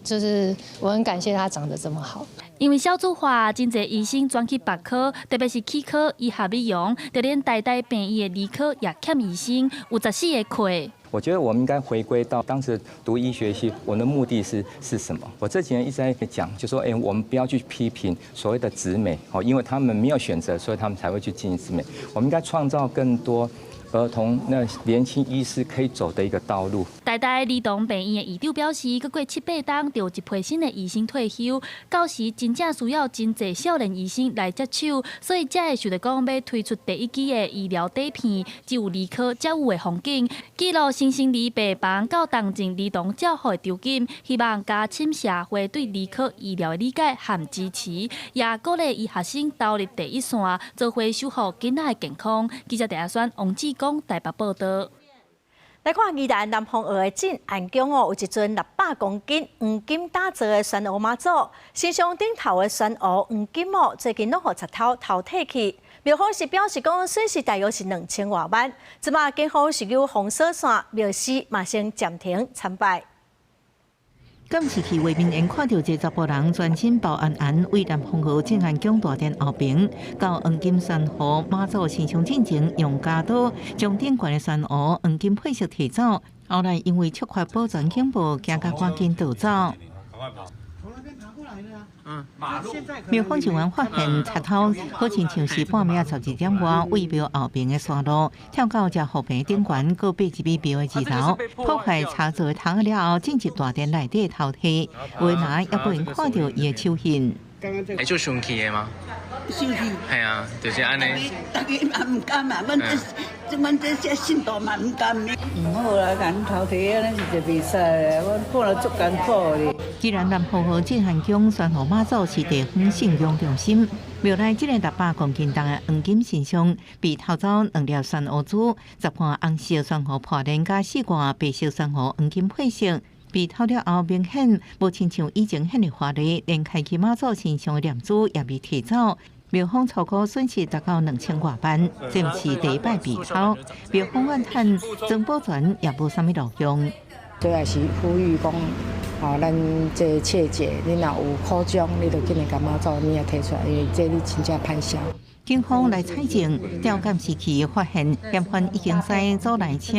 就是我很感谢他长得这么好。因为少子化，真侪医生转去别科，特别是气科、医学美容，就连台大病院的理科也欠医生，有14个缺。我觉得我们应该回归到当时读医学系，我的目的是什么？我这几年一直在讲，就说，我们不要去批评所谓的职美，因为他们没有选择，所以他们才会去进行职美。我们应该创造更多儿童那年轻医师可以走的一个道路。台大儿童病院的院长表示，过7、8天就一批新的医生退休，到时真正需要真侪少年医生来接手，所以才会想着讲要推出第一期的医疗底片，只有理科才有的风景，记录新生儿病房到动静儿童照护的场景，希望加深社会对理科医疗的理解和支持，也鼓励医学生投入第一线，做伙守护囡仔的健康。记者陈亚轩、王志讲台北报道。来看宜兰南方澳的镇安宫有一尊600公斤黄金打造的玄鹅妈祖，神像顶头的玄鹅黄金母最近拢互贼偷摕去。庙方是表示讲损失大约是2000多万，即马警方是由封锁线，庙司马上暂停参拜。今次去画面，因看到这查甫人全身包安安，为南方澳镇安宫大殿后边，到黄金山河妈祖神像进前，用加刀将顶悬的山鹅黄金配饰提走，后来因为触发保全警报，惊甲赶紧逃走。庙方人员发现贼偷好亲像是半暝12点外，为庙后边的山路跳到这后边顶悬，搁爬入庙的2楼，破坏插座头了后，进入大殿内底偷摕，为哪也无人看到伊的手印。会做生气的吗？生气。系啊，就是安尼。大家嘛唔敢嘛，阮这信徒嘛唔甘。唔好啦，甲恁偷摕啊，咱是就袂使啦，我看了足艰苦哩。既然南方澳镇安宫玄河妈祖是地方信仰中心，庙内这个600公斤重的黄金神像被偷走2粒玄鹅珠、10罐红色玄河破链加4罐白色玄河黄金配饰。被偷了后，明显无亲像以前遐尼华丽，连开启妈祖神像的念珠也被提走。庙方粗估损失达到2000多万，这不是第一摆被偷。庙方怨叹曾保全也无啥物路用。这也是呼吁讲，咱这切节，你若有苦衷，你就紧来甲妈祖你也提出来，因为这你真正歹销。警方来采证，调监视器发现嫌犯已经在阻拦车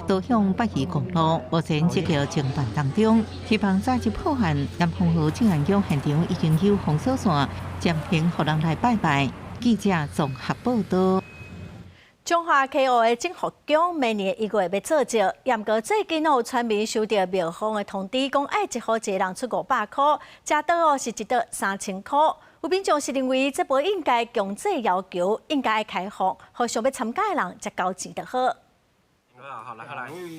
倒向北宜公路，目前积极侦办当中。希望早日破案。南方澳镇安宫现场已经有封锁线，暂停互人来拜拜。记者综合报道。中华科学的政福奖明年1月要做招，不过最近有村民收到庙方的通知，讲爱一户一个人出500块，加到是一到3000块。有民众是认为这不应该强制要求，应该开放，互想要参加的人才交钱就好。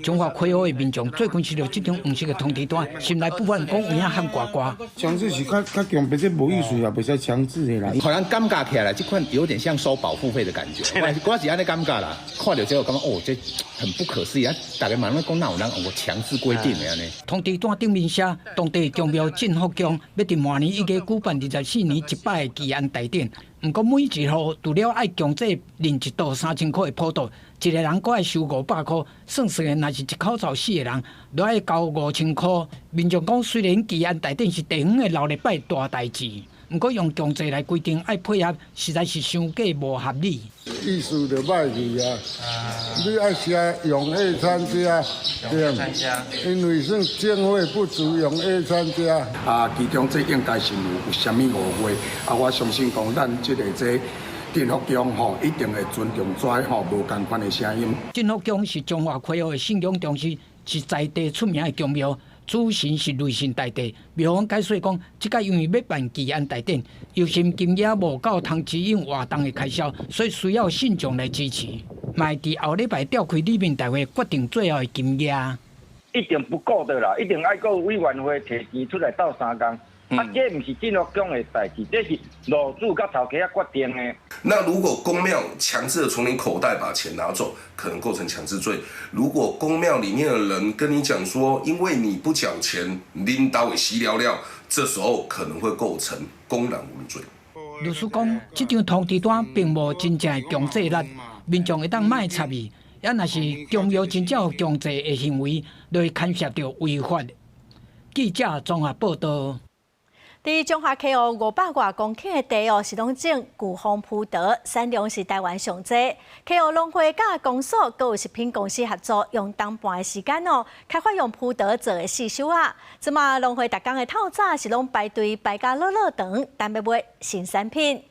中华科学的民众最近收到这张黄色的通知单，心内不安，讲有影喊呱呱。强制是较强，别这无意思也袂使强制的啦。可能尴尬起来，这款有点像收保护费的感觉。我是安尼尴尬啦，看到这个感觉哦，这很不可思议啊！大家慢慢讲，哪有人我强制规定的安尼？通知单顶面写，当地宗庙镇福宫要伫明年1月举办24年1摆的祈安大典。不过每一户除了爱强制领1到3000块的普渡，一个人阁爱收500块，算算的，若是一口罩4个人，就爱交5000块。民众讲，虽然祈安大典是地方的老礼拜大代志，不过用强制来规定爱配合，实在是伤过无合理。意思就歹去啊！你爱写用A参加，对，因为算经费不足，用A参加。其中这应该是有啥物误会我相信讲咱这镇福宫一定会尊重无同款的声音。镇福宫是中华科学的信仰中心，是在地出名的宫庙。主神是雷神大帝，庙方解说讲，即个因为要办祈安大典，有心金额无够通支应活动的开销，所以需要信众来支持。卖伫后礼拜召开里面大会，决定最后的金额。一定不够的啦，一定爱个委员会提钱出来斗3工。这不是镇福宫的代志，这是路主甲头家决定的。那如果公庙强制的从你口袋把钱拿走，可能构成强制罪。如果公庙里面的人跟你讲说，因为你不缴钱，领导会死了了，这时候可能会构成公然侮辱罪。律师讲，这张通知单并无真正的强制力，民众会当卖插伊，也若是宗庙真正有强制的行为，就会牵涉到违法。记者综合报道。伫中华溪湖500多公顷的地是拢种巨峰葡萄，产量是台湾上济。溪湖农会甲公所各有食品公司合作，用当半的时间开发用葡萄做的四手啊。即马农会逐工的透早是拢排队排甲落长，等要买新产品。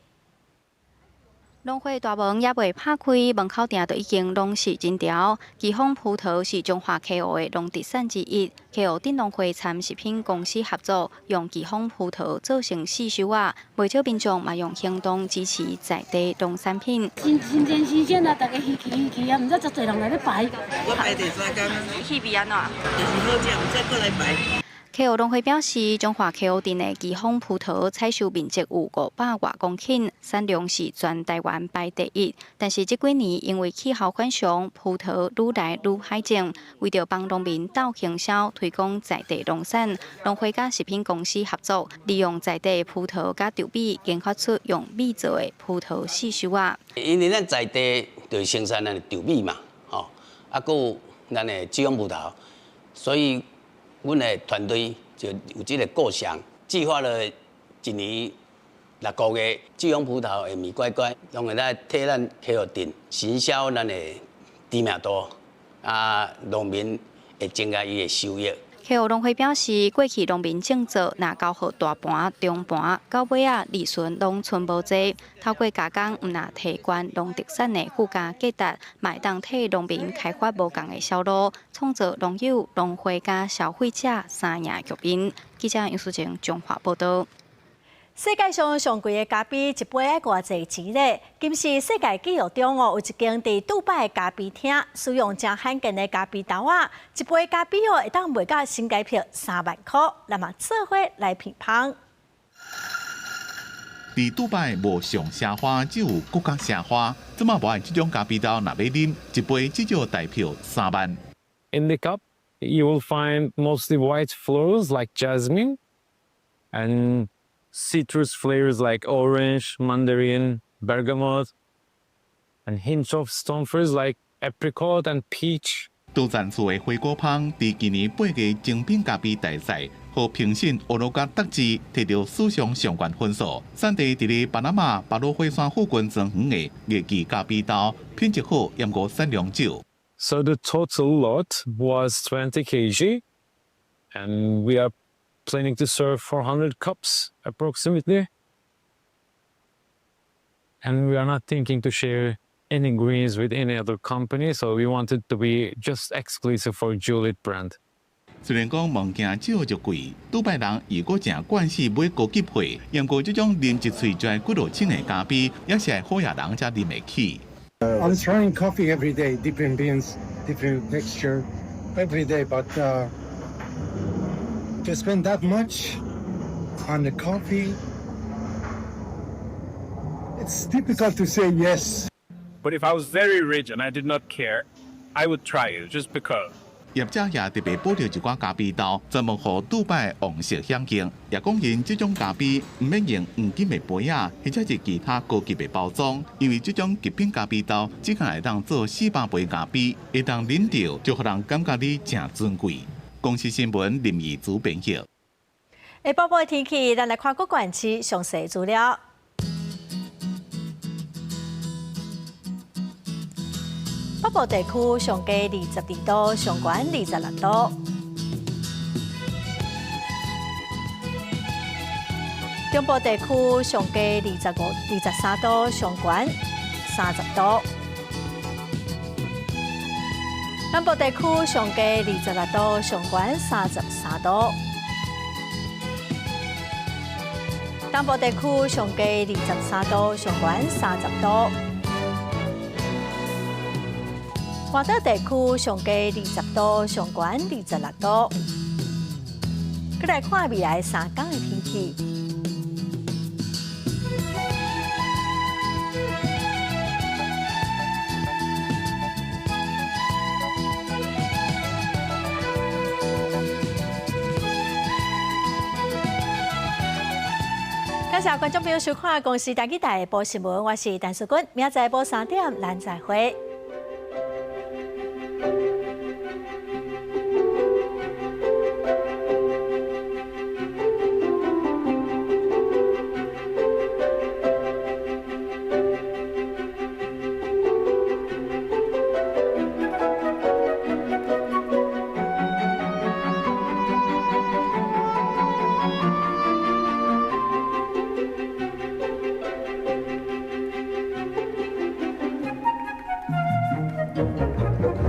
农会大门也未拍开，门口埕就已经拢是真条。巨峰葡萄是中华溪湖的农特产之一，溪湖镇农会参食品公司合作，用巨峰葡萄做成四手啊。不少民众嘛用行动支持在地农产品。新鲜新鲜啊！大家稀奇啊，唔知足侪人来咧排。我排第3天啊。气味安怎？就是好食，唔再过来排。溪湖农会表示，中华溪湖镇的巨峰葡萄采收面积有500多公顷，产量是全台湾排第1。但是这几年因为气候反常，葡萄愈来愈海种，为着帮农民斗行销、推广在地农产，农会甲食品公司合作，利用在地葡萄甲豆米，研发出用米做的葡萄四手啊。因为咱在地就生产咱的豆米嘛，吼，啊，还有咱的巨峰葡萄，所以。阮的团队就有这个构想，计划了一年6个月，巨峰葡萄的米乖乖，拢会来替咱溪湖镇行销咱的知名度，啊，农民会增加伊的收益。溪湖农会表示，过去农民种植若交予大盘、中盘，到尾啊利润拢剩无济。透过加工，毋若提悬农特产的附加价值，嘛会当替农民开发无共的销路，创造农友、农会甲消费者三赢局面。记者杨淑晴中华报道。世界上上贵的咖啡一杯要偌济钱呢？今次世界纪录中有一间伫杜拜的咖啡厅，使用真罕见的咖啡豆啊，一杯咖啡会当卖到新台币3万块。那么做伙来评判。伫杜拜无上奢华，只有国家奢华。怎么无爱这种咖啡豆？若要啉一杯，至少台币3万。In the cup, you will find mostly white florals like jasmine and citrus flavors like orange, mandarin, bergamot, and hints of stone fruits like apricot and peach. 杜赞厝的花果芳伫今年8月精品咖啡大赛，和评审欧罗加得志，摕到史上上悬分数。产地伫咧巴拿马巴罗火山附近庄园的月季咖啡豆，品质好，验过产量少。So the total lot was 20 kg, and we are planning to serve 400 cups approximately. And we are not thinking to share any greens with any other company, so we wanted to be just exclusive for Julep brand. 虽然讲物件少就贵，杜拜人如果正惯势买高级货，验过这种啉一喙就要几落千的咖啡，也是好野人才啉得起。I'm trying coffee every day, different beans, different texture, every day. But to spend that much on the coffee, it's difficult to say yes. But if I was very rich and I did not care, I would try it just because. 业者也特别保留一寡咖啡豆，专门予杜拜王室享用。也讲因这种咖啡唔免用黄金的杯啊，或者是其他高级的包装，因为这种极品咖啡豆只能会当做400杯咖啡，一旦啉到就互人感觉你正尊贵。公司新闻林义主编辑。下播报天气，咱来看各县市详细资料。北部地区上低22度，上悬26度；中部地区上低23度，上悬30度；南部地区上低26度，上悬33度；东部地区上低23度，上悬30度。华岛地区上低20度，上悬26度。再来看未来3天的天气。感谢观众朋友收看《公视台记台播新闻》，我是陈淑君，明仔载播3点，咱再会。了。